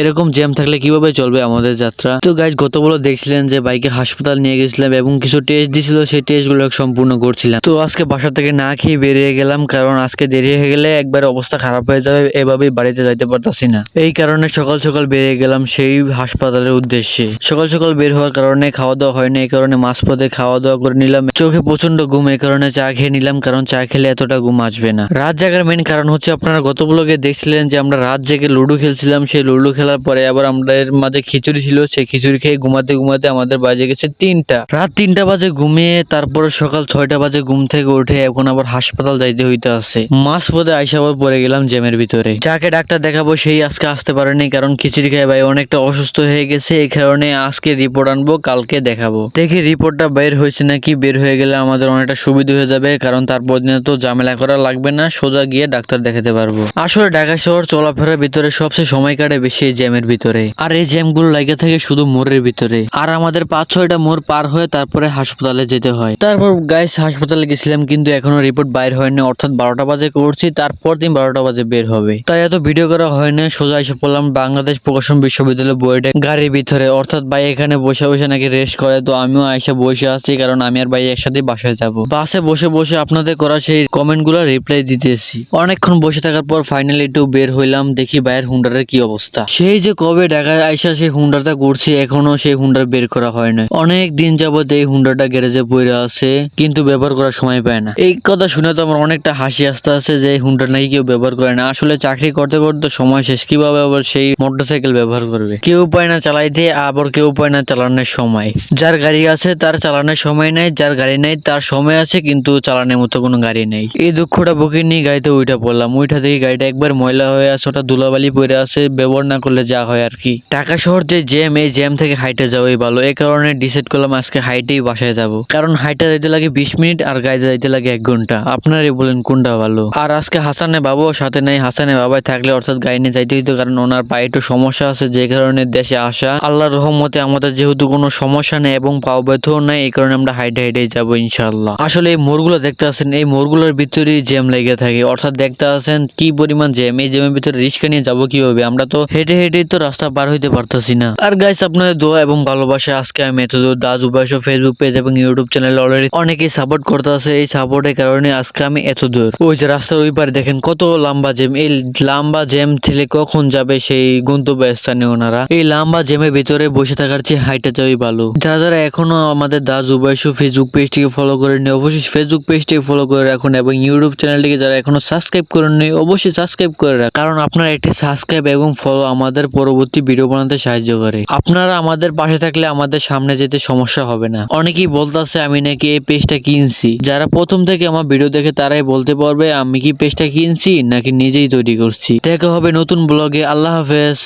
এরকম জ্যাম থাকলে কিভাবে চলবে আমাদের যাত্রা। তো গাইজ গত বলে দেখছিলেন যে বাইকে হাসপাতাল নিয়ে গেছিলাম এবং কিছু টেস্ট দিছিল, সেই টেস্ট গুলো সম্পূর্ণ করছিলাম। তো আজকে বাসা থেকে না খেয়ে বেরিয়ে গেলাম, কারণ আজকে দেরি হয়ে গেলে একবার অবস্থা খারাপ হয়ে যাবে, এভাবেই বাড়িতে যাইতে পারতাছি না। এই কারণে সকাল সকাল বেরিয়ে গেলাম সেই হাসপাতালের উদ্দেশ্যে। সকাল সকাল বের হওয়ার কারণে খাওয়া দাওয়া হয় না, এই কারণে মাঝপথে খাওয়া দাওয়া করে নিলাম। চোখে প্রচন্ড ঘুম, এই কারণে চা খেয়ে নিলাম, কারণ চা খেলে এতটা ঘুম আসবে না। রাত জাগার মেইন কারণ হচ্ছে আপনারা গত ব্লগে দেখছিলেন যে আমরা রাত জেগে লুডো খেলছিলাম। সেই লুডো খেলার পরে আবার আমাদের মাঝে খিচুড়ি ছিল, সেই খিচুড়ি খেয়ে ঘুমাতে ঘুমাতে আমাদের বাজে গেছে 3টা। রাত 3টা বাজে ঘুমিয়ে তারপরে সকাল 6টা বাজে ঘুম থেকে উঠে এখন আবার হাসপাতাল যাইতে হইতে আছে। মাঝপথে আইসা আবার পড়ে গেলাম জ্যামের ভিতরে। যাকে ডাক্তার দেখাবো সেই আজকে আসতে পারেনি, কারণ খিচুড়ি খেয়ে ভাই অনেকটা অসুস্থ হয়ে গেছে। এই কারণে আজকে রিপোর্ট আনবো, কালকে দেখাবো। দেখি রিপোর্টটা বের হয়েছে নাকি। বের হয়ে গেলে আমাদের অনেকটা সুবিধা হয়ে যাবে, কারণ তারপর দিনে তো ঝামেলা করা লাগবে না, সোজা গিয়ে ডাক্তার দেখাতে পারবো। আসলে ঢাকা শহর চলাফেরার ভিতরে সবচেয়ে সময় কাটে বেশি এই জ্যামের ভিতরে, আর এই জ্যাম গুলো লাগে থাকে শুধু মোড়ের ভিতরে। আর আমাদের 5-6টা মোড় পার হয়ে তারপরে হাসপাতালে যেতে হয়। তারপর গাইস হাসপাতালে গেছিলাম, কিন্তু এখনো রিপোর্ট বাইর হয়নি, অর্থাৎ 12টা বাজে করছি, তারপর দিন 12টা বাজে বের হবে। তাই এত ভিডিও করা হয় না, সোজা এসে পড়লাম বাংলাদেশ প্রকাশন বিশ্ববিদ্যালয় বুয়েটে গাড়ির ভিতরে। অর্থাৎ ভাই এখানে বসে বসে নাকি রেস্ট করে, তো আমিও আইসা বসে আছি, কারণ আমি আর ভাই একসাথে বাসায় যাব। বাসে বসে বসে আপনাদের করা সেই কমেন্ট গুলো রিপ্লাই দিতেছি। অনেকক্ষণ বসে থাকার পর ফাইনালি একটু বের হইলাম, দেখি ভাইয়ের হুন্ডারের কি অবস্থা। সেই যে কবে ঢাকা আইসা সেই হুন্ডারটা করছি, এখনো সেই হুন্ডার বের করা হয় না। অনেক দিন যাবত এই হুন্ডারটা গ্যারেজে পড়ে আছে, কিন্তু ব্যবহার করার সময় পায় না। এই কথা শুনে তো আমার অনেকটা হাসি আসতে আছে যে এই হুন্ডার নাকি কেউ ব্যবহার করে না। আসলে চাকরি করতে করতে সময় শেষ, কিভাবে আবার সেই মোটরসাইকেল ব্যবহার করবে? কেউ পায় না চালাইতে, আবার কেউ পায় না চালানোর সময়। যার গাড়ি আছে তার চালানোর সময় নাই, যার গাড়ি নাই তার সময় আছে কিন্তু চালানোর মতো কোনো গাড়ি নেই। এই দুঃখটা বুকে নিয়ে গাড়িতে উঠে পড়লাম। উঠা দেখি গাড়িটা একবার ময়লা হয়ে আছে, ওটা ধুলাবালি পড়ে আছে, ব্যবহার না করলে যা হয় আর কি। ঢাকা শহর যে জ্যাম, এই জ্যাম থেকে হাইটে যাওয়াই ভালো। এই কারণে ডিসাইড করলাম আজকে হাইটেই বাসায় যাব, কারণ হাইটে যাইতে লাগে 20 মিনিট আর গাড়িতে যাইতে লাগে 1 ঘন্টা। আপনারাই বলেন কোনটা ভালো। আর আজকে হাসানের বাবাও সাথে নাই, হাসানের বাবাই থাকলে অর্থাৎ গাড়ি নিয়ে যাইতে হইতো, কারণ ওনার পায়ে একটু সমস্যা আছে, যে কারণে দেশে আসা। আল্লাহর রহমতে আমাদের যেহেতু কোনো সমস্যা নেই এবং পাও ব্যথাও নাই, এই কারণে আমরা হাইটে হাইটেই যাবো ইনশাআল্লাহ। আসলে এই মোড়গুলো দেখতে আছেন, এই মোড়গুলোর ভিতরেই জ্যাম লেগে থাকে, অর্থাৎ দেখতে আছেন কি পরিমাণ জ্যাম। এই জ্যামের ভিতরে রিক্সা নিয়ে যাবো কিভাবে? আমরা তো হেঁটে হেঁটেই তো রাস্তা পার হইতে পারতাছি না। আর গাইস আপনাদের দোয়া এবং ভালোবাসা আজকে আমি এতদূর দাজ উপাস ফেসবুক পেজ এবং ইউটিউব চ্যানেল অলরেডি অনেকেই সাপোর্ট করতে আছে। এই সাপোর্টের কারণে আজকে আমি এতদূর। ওই যে রাস্তার ওই পারে দেখেন কত লম্বা জ্যাম। এই লম্বা জ্যাম ঠেলে কখন যাবে সেই গন্তব্যস্থানে ওনারা? এই লম্বা জ্যামের ভিতরে বসে থাকার চেয়ে হাইটে যাওয়াই ভালো। যারা যারা এখনো আমাদের দাজ উপাস ফেসবুক পেজটিকে ফলো করেননি, অবশ্যই ফেসবুক পেজটিকে ফলো করে রাখুন, এবং ইউটিউব চ্যানেলটিকে যারা এখনো সাবস্ক্রাইব করেননি অবশ্যই সাবস্ক্রাইব করে রাখুন, কারণ আপনার একটি সাবস্ক্রাইব এবং ফলো আমাদের পরবর্তী ভিডিও বানাতে সাহায্য করে। আপনারা আমাদের পাশে থাকলে আমাদের সামনে যেতে সমস্যা হবে না। অনেকেই বলতেছে আমি নাকি এই পেজটা কিনছি। যারা প্রথম থেকে আমার ভিডিও দেখে তারাই বলতে পারবে আমি কি পেজটা কিনছি নাকি নিজেই তৈরি করছি। দেখা হবে নতুন ব্লগে। আল্লাহ হাফেজ।